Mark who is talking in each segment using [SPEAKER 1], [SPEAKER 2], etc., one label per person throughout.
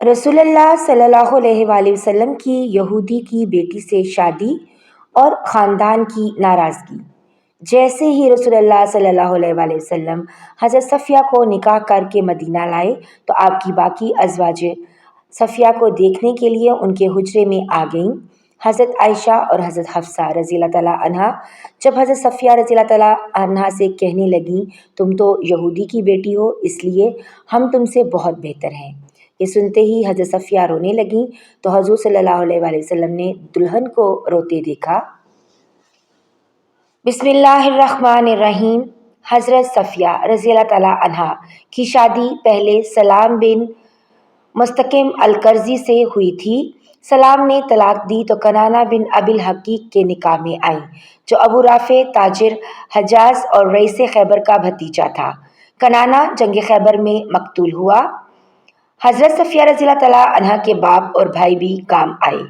[SPEAKER 1] رسول اللہ صلی اللہ علیہ وآلہ وسلم کی یہودی کی بیٹی سے شادی اور خاندان کی ناراضگی۔ جیسے ہی رسول اللہ صلی اللہ علیہ وآلہ وسلم حضرت صفیہ کو نکاح کر کے مدینہ لائے تو آپ کی باقی ازواج صفیہ کو دیکھنے کے لیے ان کے حجرے میں آ گئیں۔ حضرت عائشہ اور حضرت حفصہ رضی اللہ تعالیٰ عنہا جب حضرت صفیہ رضی اللہ تعالیٰ عنہا سے کہنے لگیں تم تو یہودی کی بیٹی ہو، اس لیے ہم تم سے بہت بہتر ہیں، یہ سنتے ہی حضرت صفیہ رونے لگیں تو حضور صلی اللہ علیہ وآلہ وسلم نے دلہن کو روتے دیکھا۔ بسم اللہ الرحمن الرحیم۔ حضرت صفیہ رضی اللہ تعالیٰ عنہا کی شادی پہلے سلام بن مستقیم الکرزی سے ہوئی تھی۔ سلام نے طلاق دی تو کنانہ بن ابی الحقیق کے نکاح میں آئیں جو ابو رافع تاجر حجاز اور رئیس خیبر کا بھتیجا تھا۔ کنانہ جنگ خیبر میں مقتول ہوا۔ حضرت صفیہ رضی اللہ تعالیٰ عنہا کے باپ اور بھائی بھی کام آئے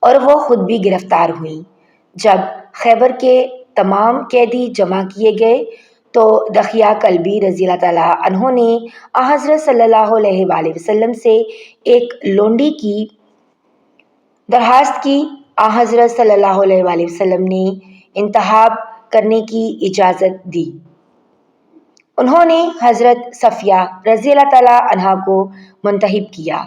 [SPEAKER 1] اور وہ خود بھی گرفتار ہوئیں۔ جب خیبر کے تمام قیدی جمع کیے گئے تو دخیہ کلبی رضی اللہ تعالیٰ عنہ نے حضرت صلی اللہ علیہ وآلہ وسلم سے ایک لونڈی کی درخواست کی۔ حضرت صلی اللہ علیہ وآلہ وسلم نے انتخاب کرنے کی اجازت دی۔ انہوں نے حضرت صفیہ رضی اللہ تعالیٰ عنہا کو منتخب کیا،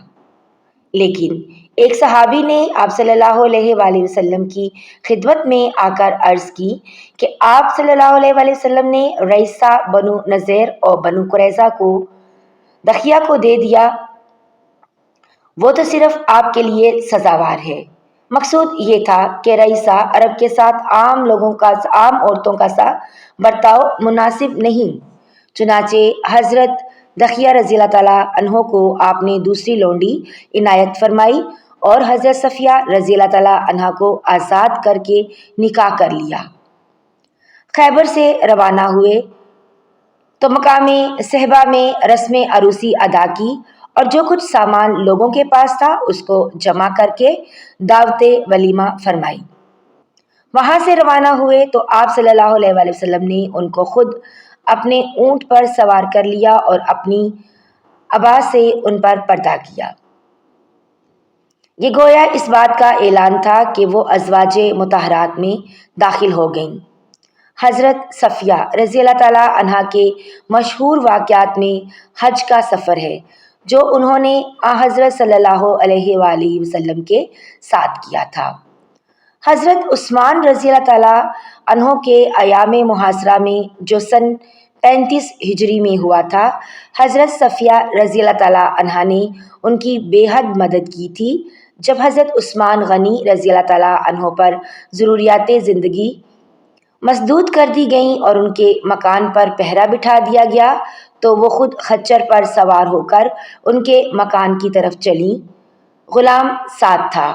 [SPEAKER 1] لیکن ایک صحابی نے آپ صلی اللہ علیہ وآلہ وسلم کی خدمت میں آ کر عرض کی کہ آپ صلی اللہ علیہ وآلہ وسلم نے رئیسہ بنو نذیر اور بنو قریظہ کو دخیہ کو دے دیا، وہ تو صرف آپ کے لیے سزاوار ہے۔ مقصود یہ تھا کہ رئیسہ عرب کے ساتھ عام عورتوں کا سا برتاؤ مناسب نہیں۔ چنانچہ حضرت دخیہ رضی اللہ تعالیٰ عنہ کو آپ نے دوسری لونڈی عنایت فرمائی اور حضرت صفیہ رضی اللہ تعالیٰ عنہ کو آزاد کر کے نکاح کر لیا۔ خیبر سے روانہ ہوئے تو مقام صحبہ میں رسم عروسی ادا کی اور جو کچھ سامان لوگوں کے پاس تھا اس کو جمع کر کے دعوت ولیمہ فرمائی۔ وہاں سے روانہ ہوئے تو آپ صلی اللہ علیہ وآلہ وسلم نے ان کو خود اپنے اونٹ پر سوار کر لیا اور اپنی عبا سے ان پر پردہ کیا۔ یہ گویا اس بات کا اعلان تھا کہ وہ ازواج مطہرات میں داخل ہو گئیں۔ حضرت صفیہ رضی اللہ تعالیٰ عنہا کے مشہور واقعات میں حج کا سفر ہے جو انہوں نے حضرت صلی اللہ علیہ وآلہ وسلم کے ساتھ کیا تھا۔ حضرت عثمان رضی اللہ تعالیٰ عنہ کے ایام محاصرہ میں جو سن 35 ہجری میں ہوا تھا، حضرت صفیہ رضی اللہ تعالیٰ عنہا نے ان کی بے حد مدد کی تھی۔ جب حضرت عثمان غنی رضی اللہ تعالیٰ عنہ پر ضروریات زندگی مسدود کر دی گئیں اور ان کے مکان پر پہرا بٹھا دیا گیا تو وہ خود خچر پر سوار ہو کر ان کے مکان کی طرف چلیں۔ غلام ساتھ تھا۔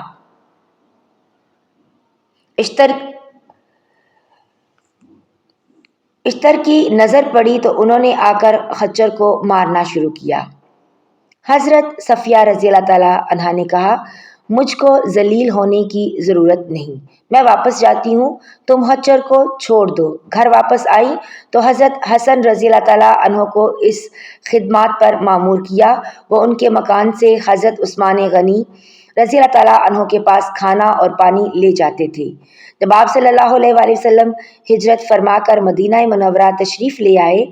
[SPEAKER 1] اشتر کی نظر پڑی تو انہوں نے آ کر خچر کو مارنا شروع کیا۔ حضرت صفیہ رضی اللہ تعالیٰ عنہا نے کہا مجھ کو ذلیل ہونے کی ضرورت نہیں، میں واپس جاتی ہوں، تم خچر کو چھوڑ دو۔ گھر واپس آئی تو حضرت حسن رضی اللہ تعالیٰ عنہ کو اس خدمات پر مامور کیا۔ وہ ان کے مکان سے حضرت عثمان غنی رضی اللہ تعالیٰ عنہ کے پاس کھانا اور پانی لے جاتے تھے۔ جب آپ صلی اللہ علیہ وآلہ وسلم ہجرت فرما کر مدینہ منورہ تشریف لے آئے،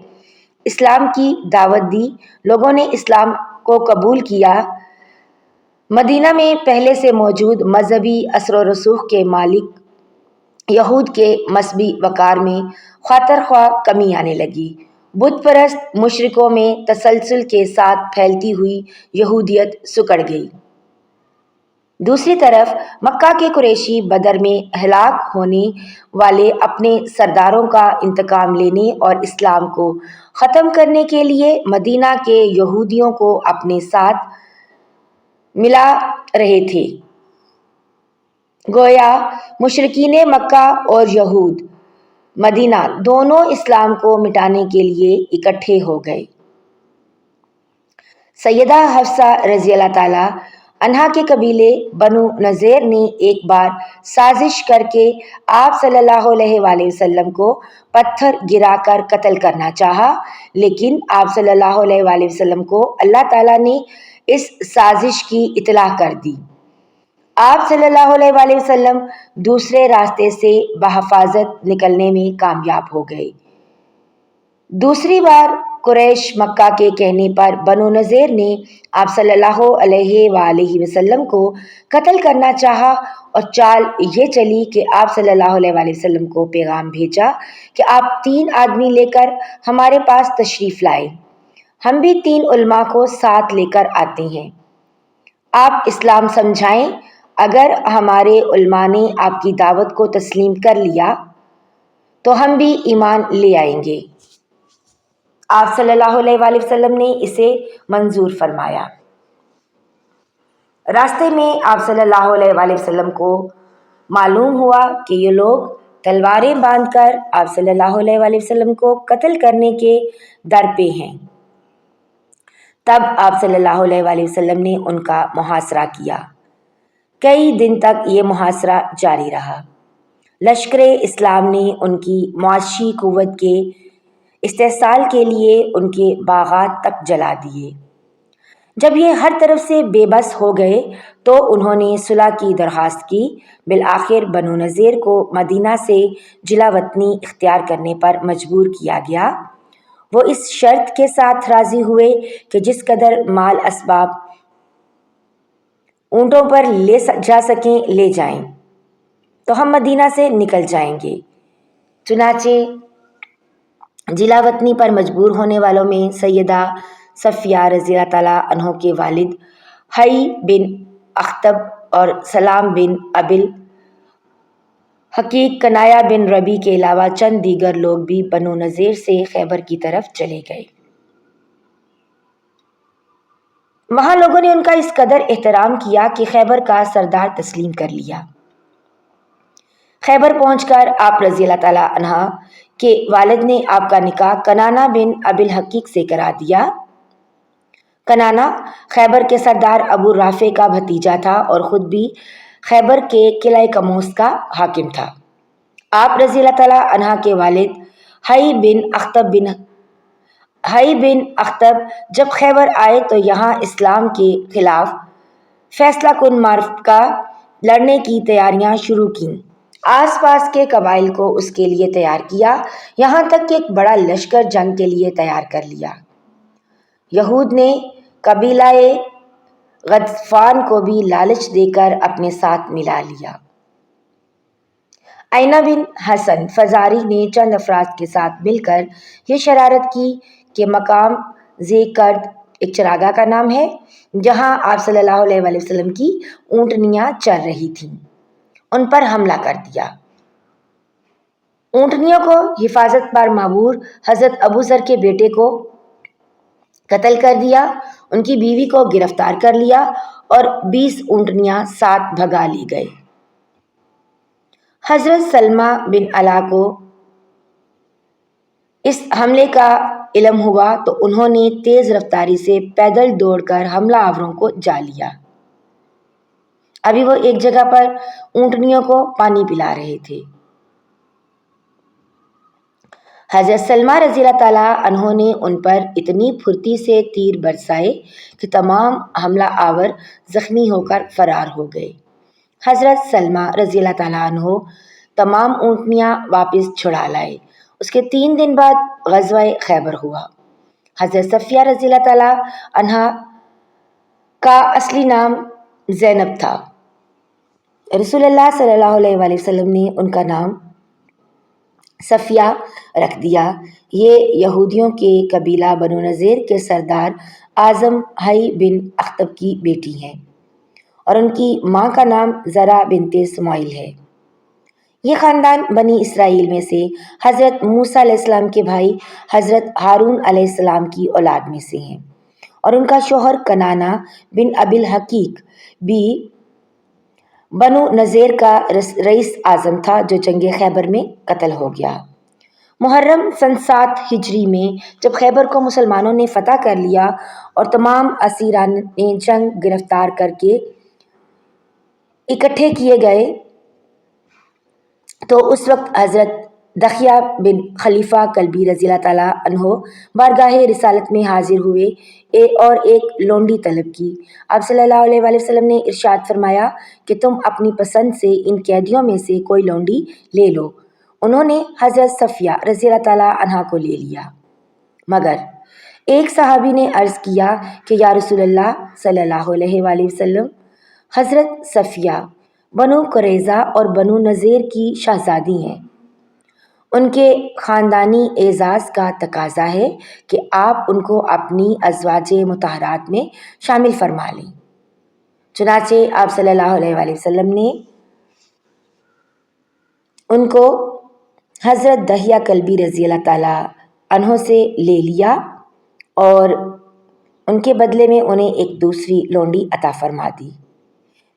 [SPEAKER 1] اسلام کی دعوت دی، لوگوں نے اسلام کو قبول کیا۔ مدینہ میں پہلے سے موجود مذہبی اثر و رسوخ کے مالک یہود کے مذہبی وقار میں خاطر خواہ کمی آنے لگی۔ بت پرست مشرکوں میں تسلسل کے ساتھ پھیلتی ہوئی یہودیت سکڑ گئی۔ دوسری طرف مکہ کے قریشی بدر میں ہلاک ہونے والے اپنے سرداروں کا انتقام لینے اور اسلام کو ختم کرنے کے لیے مدینہ کے یہودیوں کو اپنے ساتھ ملا رہے تھے۔ گویا مشرکین مکہ اور یہود مدینہ دونوں اسلام کو مٹانے کے لیے اکٹھے ہو گئے۔ سیدہ حفصہ رضی اللہ تعالیٰ عنہا کے قبیلے بنو نذیر نے ایک بار سازش کر کے آپ صلی اللہ علیہ وآلہ وسلم کو پتھر گرا کر قتل کرنا چاہا، لیکن آپ صلی اللہ علیہ وآلہ وسلم کو اللہ تعالیٰ نے اس سازش کی اطلاع کر دی۔ آپ صلی اللہ علیہ وآلہ وسلم دوسرے راستے سے بحفاظت نکلنے میں کامیاب ہو گئے۔ دوسری بار قریش مکہ کے کہنے پر بنو نذیر نے آپ صلی اللہ علیہ وآلہ وسلم کو قتل کرنا چاہا، اور چال یہ چلی کہ آپ صلی اللہ علیہ وآلہ وسلم کو پیغام بھیجا کہ آپ 3 آدمی لے کر ہمارے پاس تشریف لائیں، ہم بھی 3 علماء کو ساتھ لے کر آتے ہیں، آپ اسلام سمجھائیں، اگر ہمارے علماء نے آپ کی دعوت کو تسلیم کر لیا تو ہم بھی ایمان لے آئیں گے۔ آپ صلی اللہ علیہ وآلہ وسلم نے اسے منظور فرمایا۔ راستے میں آپ صلی اللہ علیہ وآلہ وسلم کو معلوم ہوا کہ یہ لوگ تلواریں باندھ کر آپ صلی اللہ علیہ وآلہ وسلم کو قتل کرنے کے در پہ ہیں۔ تب آپ صلی اللہ علیہ وآلہ وسلم نے ان کا محاصرہ کیا۔ کئی دن تک یہ محاصرہ جاری رہا۔ لشکر اسلام نے ان کی معاشی قوت کے استحصال کے لیے ان کے باغات تک جلا دیے۔ جب یہ ہر طرف سے بے بس ہو گئے تو انہوں نے صلح کی درخواست کی۔ بالآخر بنو نذیر کو مدینہ سے جلا وطنی اختیار کرنے پر مجبور کیا گیا۔ وہ اس شرط کے ساتھ راضی ہوئے کہ جس قدر مال اسباب اونٹوں پر لے جا سکیں لے جائیں، تو ہم مدینہ سے نکل جائیں گے۔ چنانچہ جلا وطنی پر مجبور ہونے والوں میں سیدہ صفیہ رضی اللہ تعالیٰ عنہ کے والد حی بن اخطب اور سلام بن ابی الحقیق، کنانہ بن ربیع کے علاوہ چند دیگر لوگ بھی بنو نذیر سے خیبر کی طرف چلے گئے۔ وہاں لوگوں نے ان کا اس قدر احترام کیا کہ خیبر کا سردار تسلیم کر لیا۔ خیبر پہنچ کر آپ رضی اللہ تعالیٰ عنہ کے والد نے آپ کا نکاح کنانہ بن ابی الحقیق سے کرا دیا۔ کنانہ خیبر کے سردار ابو رافع کا بھتیجا تھا اور خود بھی خیبر کے قلعہ کموس کا حاکم تھا۔ آپ رضی اللہ تعالیٰ عنہ کے والد حی بن اخطب جب خیبر آئے تو یہاں اسلام کے خلاف فیصلہ کن معرکہ لڑنے کی تیاریاں شروع کیں۔ آس پاس کے قبائل کو اس کے لیے تیار کیا، یہاں تک کہ ایک بڑا لشکر جنگ کے لیے تیار کر لیا۔ یہود نے قبیلہ غطفان کو بھی لالچ دے کر اپنے ساتھ ملا لیا۔ عینہ بن حصن فزاری نے چند افراد کے ساتھ مل کر یہ شرارت کی کہ مقام ذی کرد ایک چراگاہ کا نام ہے، جہاں آپ صلی اللہ علیہ وآلہ وسلم کی اونٹنیاں چر رہی تھیں، ان پر حملہ کر دیا۔ اونٹنیوں کو حفاظت پر معمور حضرت ابو ذر کے بیٹے کو قتل کر دیا، ان کی بیوی کو گرفتار کر لیا اور 20 اونٹنیاں ساتھ بھگا لی گئے۔ حضرت سلمہ بن علا کو اس حملے کا علم ہوا تو انہوں نے تیز رفتاری سے پیدل دوڑ کر حملہ آوروں کو جا لیا۔ ابھی وہ ایک جگہ پر اونٹنیوں کو پانی پلا رہے تھے۔ حضرت سلمہ رضی اللہ تعالیٰ عنہ نے ان پر اتنی پھرتی سے تیر برسائے کہ تمام حملہ آور زخمی ہو کر فرار ہو گئے۔ حضرت سلمہ رضی اللہ تعالیٰ عنہ تمام اونٹنیاں واپس چھڑا لائے۔ اس کے 3 دن بعد غزوہ خیبر ہوا۔ حضرت صفیہ رضی اللہ تعالیٰ عنہ کا اصلی نام زینب تھا۔ رسول اللہ صلی اللہ علیہ وآلہ وسلم نے ان کا نام صفیہ رکھ دیا۔ یہ یہودیوں کے قبیلہ بنو نذیر کے سردار اعظم حی بن اخطب کی بیٹی ہیں، اور ان کی ماں کا نام زرع بنت اسماعیل ہے۔ یہ خاندان بنی اسرائیل میں سے حضرت موسیٰ علیہ السلام کے بھائی حضرت ہارون علیہ السلام کی اولاد میں سے ہیں، اور ان کا شوہر کنانہ بن ابی الحقیق بھی بنو نذیر کا رئیس اعظم تھا، جو جنگ خیبر میں قتل ہو گیا۔ محرم سن 7 ہجری میں جب خیبر کو مسلمانوں نے فتح کر لیا اور تمام اسیران جنگ گرفتار کر کے اکٹھے کیے گئے تو اس وقت حضرت دخیہ بن خلیفہ کلبی رضی اللہ تعالیٰ عنہ بارگاہ رسالت میں حاضر ہوئے اور ایک لونڈی طلب کی۔ آپ صلی اللہ علیہ وآلہ وسلم نے ارشاد فرمایا کہ تم اپنی پسند سے ان قیدیوں میں سے کوئی لونڈی لے لو۔ انہوں نے حضرت صفیہ رضی اللہ تعالیٰ عنہ کو لے لیا، مگر ایک صحابی نے عرض کیا کہ یا رسول اللہ صلی اللہ علیہ وآلہ وسلم، حضرت صفیہ بنو قریظہ اور بنو نذیر کی شہزادی ہیں، ان کے خاندانی اعزاز کا تقاضا ہے کہ آپ ان کو اپنی ازواج مطہرات میں شامل فرما لیں۔ چنانچہ آپ صلی اللہ علیہ وآلہ وسلم نے ان کو حضرت دحیہ کلبی رضی اللہ تعالیٰ عنہ سے لے لیا اور ان کے بدلے میں انہیں ایک دوسری لونڈی عطا فرما دی۔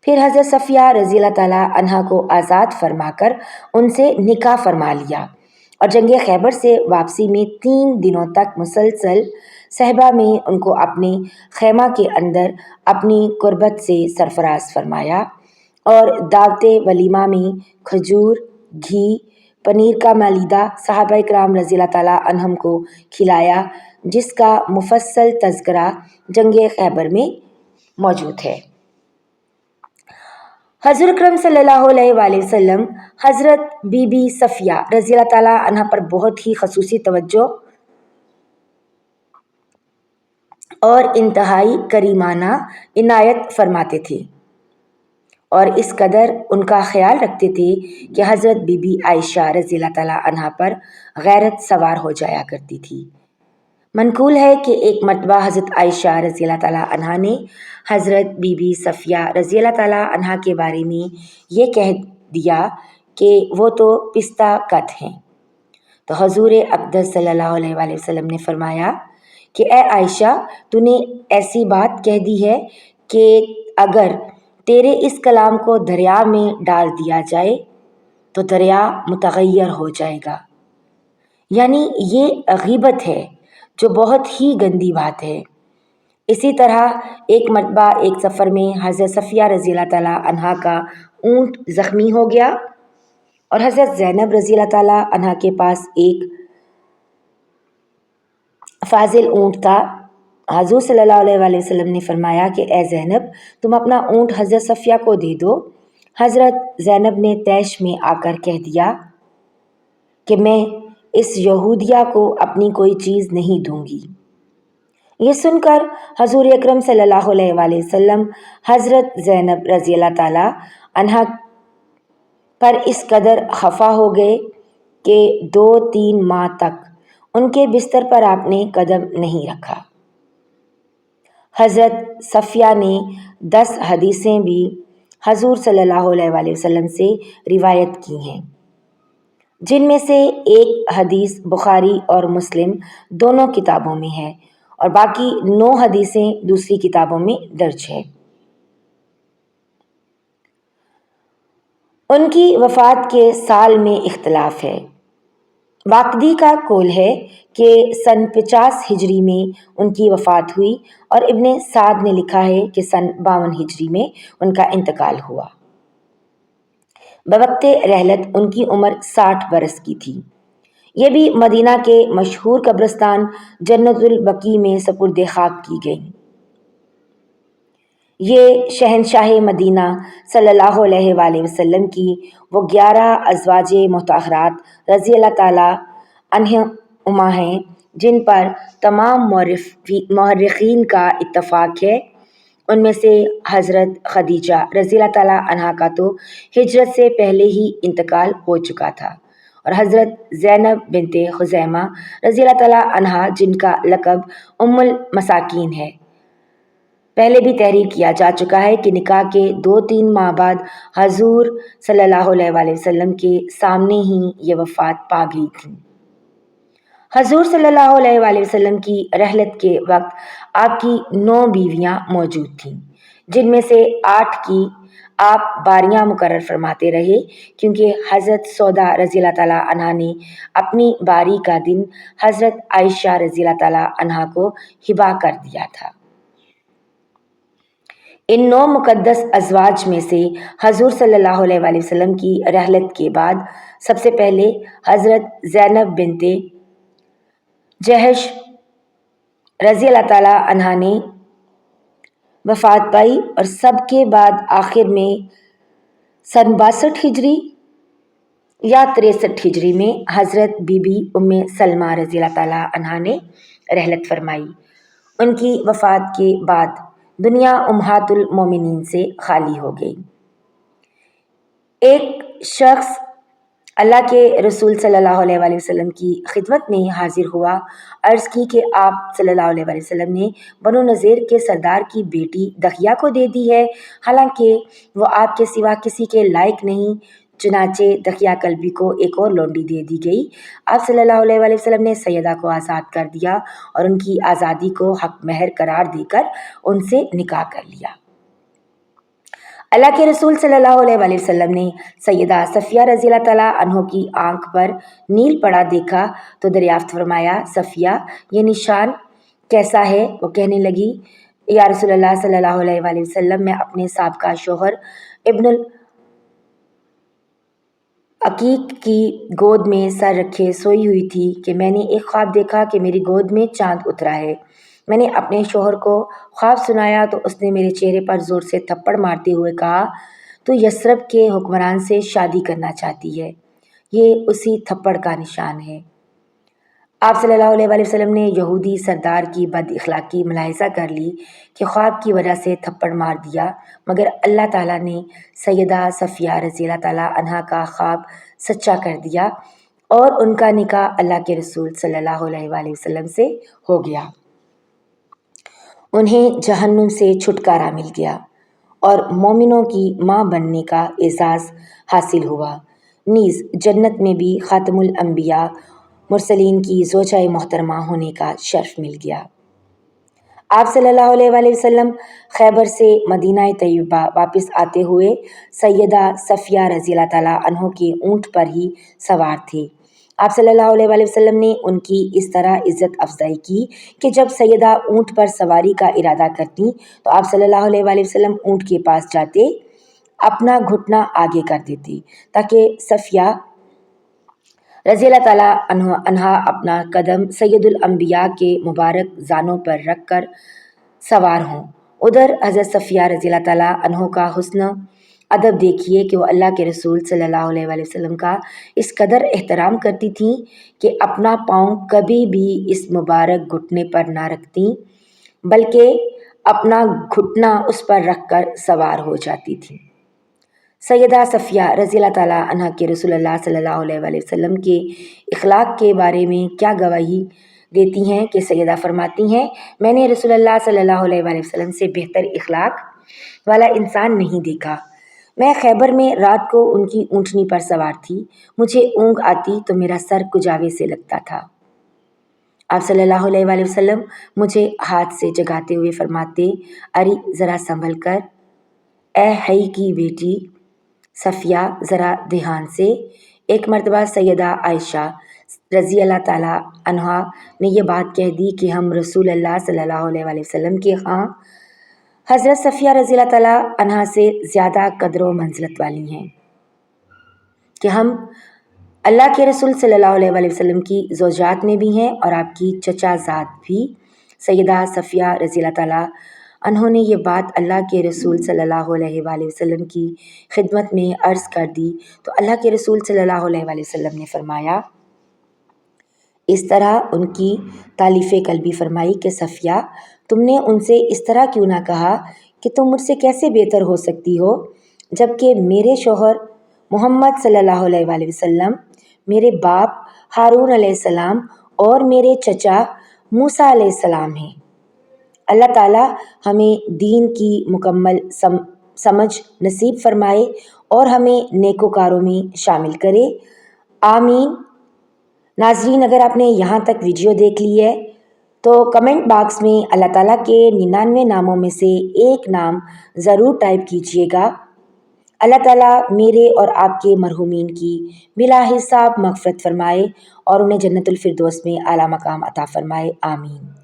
[SPEAKER 1] پھر حضرت صفیہ رضی اللہ تعالیٰ عنہ کو آزاد فرما کر ان سے نکاح فرما لیا اور جنگ خیبر سے واپسی میں 3 دنوں تک مسلسل صحبہ میں ان کو اپنے خیمہ کے اندر اپنی قربت سے سرفراز فرمایا اور دعوت ولیمہ میں کھجور، گھی، پنیر کا مالیدہ صحابہ کرام رضی اللہ تعالیٰ عنہم کو کھلایا، جس کا مفصل تذکرہ جنگ خیبر میں موجود ہے۔ حضور اکرم صلی اللہ علیہ وآلہ وسلم حضرت بی بی صفیہ رضی اللہ تعالیٰ عنہ پر بہت ہی خصوصی توجہ اور انتہائی کریمانہ عنایت فرماتے تھے اور اس قدر ان کا خیال رکھتے تھے کہ حضرت بی بی عائشہ رضی اللہ تعالیٰ عنہ پر غیرت سوار ہو جایا کرتی تھی۔ منقول ہے کہ ایک مرتبہ حضرت عائشہ رضی اللہ تعالیٰ عنہ نے حضرت بی بی صفیہ رضی اللہ تعالیٰ عنہ کے بارے میں یہ کہہ دیا کہ وہ تو پستہ کت ہیں، تو حضور اقدس صلی اللہ علیہ وآلہ وسلم نے فرمایا کہ اے عائشہ، تو نے ایسی بات کہہ دی ہے کہ اگر تیرے اس کلام کو دریا میں ڈال دیا جائے تو دریا متغیر ہو جائے گا، یعنی یہ غیبت ہے جو بہت ہی گندی بات ہے۔ اسی طرح ایک مرتبہ ایک سفر میں حضرت صفیہ رضی اللہ تعالیٰ عنہ کا اونٹ زخمی ہو گیا اور حضرت زینب رضی اللہ تعالیٰ عنہ کے پاس ایک فاضل اونٹ تھا۔ حضور صلی اللہ علیہ وآلہ وسلم نے فرمایا کہ اے زینب، تم اپنا اونٹ حضرت صفیہ کو دے دو۔ حضرت زینب نے طیش میں آ کر کہہ دیا کہ میں اس یہودیہ کو اپنی کوئی چیز نہیں دوں گی۔ یہ سن کر حضور اکرم صلی اللہ علیہ وآلہ وسلم حضرت زینب رضی اللہ تعالیٰ عنہ پر اس قدر خفا ہو گئے کہ 2-3 ماہ تک ان کے بستر پر آپ نے قدم نہیں رکھا۔ حضرت صفیہ نے 10 حدیثیں بھی حضور صلی اللہ علیہ وآلہ وسلم سے روایت کی ہیں، جن میں سے ایک حدیث بخاری اور مسلم دونوں کتابوں میں ہے اور باقی 9 حدیثیں دوسری کتابوں میں درج ہے۔ ان کی وفات کے سال میں اختلاف ہے۔ واقدی کا قول ہے کہ سن 50 ہجری میں ان کی وفات ہوئی اور ابن سعد نے لکھا ہے کہ سن 52 ہجری میں ان کا انتقال ہوا۔ بوقت رحلت ان کی عمر 60 برس کی تھی۔ یہ بھی مدینہ کے مشہور قبرستان جنت البقیع میں سپرد خاک کی گئیں۔ یہ شہنشاہ مدینہ صلی اللہ علیہ وآلہ وسلم کی وہ 11 ازواج مطہرات رضی اللہ تعالیٰ عنہما ہیں جن پر تمام مورخین کا اتفاق ہے۔ ان میں سے حضرت خدیجہ رضی اللہ تعالیٰ عنہ کا تو ہجرت سے پہلے ہی انتقال ہو چکا تھا، اور حضرت زینب بنت خزیمہ رضی اللہ تعالیٰ عنہ جن کا لقب ام المساکین ہے، پہلے بھی تحریر کیا جا چکا ہے کہ نکاح کے 2-3 ماہ بعد حضور صلی اللہ علیہ وآلہ وسلم کے سامنے ہی یہ وفات پا گئی تھیں۔ حضور صلی اللہ علیہ وآلہ وسلم کی رحلت کے وقت آپ کی 9 بیویاں موجود تھیں، جن میں سے 8 کی آپ باریاں مقرر فرماتے رہے، کیونکہ حضرت سودا رضی اللہ تعالیٰ عنہ نے اپنی باری کا دن حضرت عائشہ رضی اللہ تعالیٰ عنہ کو ہبا کر دیا تھا۔ ان 9 مقدس ازواج میں سے حضور صلی اللہ علیہ وآلہ وسلم کی رحلت کے بعد سب سے پہلے حضرت زینب بنت جہش رضی اللہ تعالیٰ عنہ نے وفات پائی، اور سب کے بعد آخر میں سن 62 ہجری یا 63 ہجری میں حضرت بی بی ام سلمہ رضی اللہ تعالیٰ عنہ نے رحلت فرمائی۔ ان کی وفات کے بعد دنیا امہات المومنین سے خالی ہو گئی۔ ایک شخص اللہ کے رسول صلی اللہ علیہ وآلہ وسلم کی خدمت میں حاضر ہوا، عرض کی کہ آپ صلی اللہ علیہ وآلہ وسلم نے بنو نذیر کے سردار کی بیٹی دخیہ کو دے دی ہے، حالانکہ وہ آپ کے سوا کسی کے لائق نہیں۔ چنانچہ دخیہ کلبی کو ایک اور لونڈی دے دی گئی۔ آپ صلی اللہ علیہ وآلہ وسلم نے سیدہ کو آزاد کر دیا اور ان کی آزادی کو حق مہر قرار دے کر ان سے نکاح کر لیا۔ اللہ کے رسول صلی اللہ علیہ وآلہ وسلم نے سیدہ صفیہ رضی اللہ تعالیٰ عنہ کی آنکھ پر نیل پڑا دیکھا تو دریافت فرمایا، صفیہ یہ نشان کیسا ہے؟ وہ کہنے لگی، یا رسول اللہ صلی اللہ علیہ وآلہ وسلم، میں اپنے سابقہ شوہر ابن عقیق کی گود میں سر رکھے سوئی ہوئی تھی کہ میں نے ایک خواب دیکھا کہ میری گود میں چاند اترا ہے۔ میں نے اپنے شوہر کو خواب سنایا تو اس نے میرے چہرے پر زور سے تھپڑ مارتے ہوئے کہا، تو یثرب کے حکمران سے شادی کرنا چاہتی ہے۔ یہ اسی تھپڑ کا نشان ہے۔ آپ صلی اللہ علیہ وآلہ وسلم نے یہودی سردار کی بد اخلاقی ملاحظہ کر لی کہ خواب کی وجہ سے تھپڑ مار دیا، مگر اللہ تعالیٰ نے سیدہ صفیہ رضی اللہ تعالیٰ عنہ کا خواب سچا کر دیا اور ان کا نکاح اللہ کے رسول صلی اللہ علیہ وآلہ وسلم سے ہو گیا۔ انہیں جہنم سے چھٹکارا مل گیا اور مومنوں کی ماں بننے کا اعزاز حاصل ہوا، نیز جنت میں بھی خاتم الانبیاء مرسلین کی زوجہ محترمہ ہونے کا شرف مل گیا۔ آپ صلی اللہ علیہ وآلہ وسلم خیبر سے مدینہ طیبہ واپس آتے ہوئے سیدہ صفیہ رضی اللہ تعالیٰ عنہ کے اونٹ پر ہی سوار تھے۔ آپ صلی اللہ علیہ وآلہ وسلم نے ان کی اس طرح عزت افزائی کی کہ جب سیدہ اونٹ پر سواری کا ارادہ کرتی تو آپ صلی اللہ علیہ وآلہ وسلم اونٹ کے پاس جاتے، اپنا گھٹنا آگے کر دیتے تاکہ صفیہ رضی اللہ تعالیٰ عنہ اپنا قدم سید الانبیاء کے مبارک زانوں پر رکھ کر سوار ہوں۔ ادھر حضرت صفیہ رضی اللہ تعالیٰ عنہ کا حسن ادب دیکھیے کہ وہ اللہ کے رسول صلی اللہ علیہ وآلہ وسلم کا اس قدر احترام کرتی تھیں کہ اپنا پاؤں کبھی بھی اس مبارک گھٹنے پر نہ رکھتیں، بلکہ اپنا گھٹنا اس پر رکھ کر سوار ہو جاتی تھیں۔ سیدہ صفیہ رضی اللہ تعالیٰ عنہ کے رسول اللہ صلی اللہ علیہ وآلہ وسلم کے اخلاق کے بارے میں کیا گواہی دیتی ہیں کہ سیدہ فرماتی ہیں، میں نے رسول اللہ صلی اللہ علیہ وآلہ وسلم سے بہتر اخلاق والا انسان نہیں دیکھا۔ میں خیبر میں رات کو ان کی اونٹنی پر سوار تھی، مجھے اونگ آتی تو میرا سر کجاوے سے لگتا تھا۔ آپ صلی اللہ علیہ وآلہ وسلم مجھے ہاتھ سے جگاتے ہوئے فرماتے، اری ذرا سنبھل کر، اے حی کی بیٹی صفیہ ذرا دھیان سے۔ ایک مرتبہ سیدہ عائشہ رضی اللہ تعالیٰ عنہا نے یہ بات کہہ دی کہ ہم رسول اللہ صلی اللہ علیہ وآلہ وسلم کے ہاں حضرت صفیہ رضی اللہ تعالیٰ عنہا سے زیادہ قدر و منزلت والی ہیں کہ ہم اللہ کے رسول صلی اللہ علیہ وآلہ وسلم کی زوجات میں بھی ہیں اور آپ کی چچا زاد بھی۔ سیدہ صفیہ رضی اللہ تعالیٰ عنہ نے یہ بات اللہ کے رسول صلی اللہ علیہ وآلہ وسلم کی خدمت میں عرض کر دی تو اللہ کے رسول صلی اللہ علیہ وآلہ وسلم نے فرمایا، اس طرح ان کی تعلیف قلبی فرمائی کہ صفیہ تم نے ان سے اس طرح کیوں نہ کہا کہ تم مجھ سے کیسے بہتر ہو سکتی ہو، جبکہ میرے شوہر محمد صلی اللہ علیہ وآلہ وسلم، میرے باپ ہارون علیہ السلام اور میرے چچا موسیٰ علیہ السلام ہیں۔ اللہ تعالیٰ ہمیں دین کی مکمل سمجھ نصیب فرمائے اور ہمیں نیکوکاروں میں شامل کرے، آمین۔ ناظرین، اگر آپ نے یہاں تک ویڈیو دیکھ لی ہے تو کمنٹ باکس میں اللہ تعالیٰ کے 99 ناموں میں سے ایک نام ضرور ٹائپ کیجیے گا۔ اللہ تعالیٰ میرے اور آپ کے مرحومین کی بلا حساب مغفرت فرمائے اور انہیں جنت الفردوس میں اعلیٰ مقام عطا فرمائے، آمین۔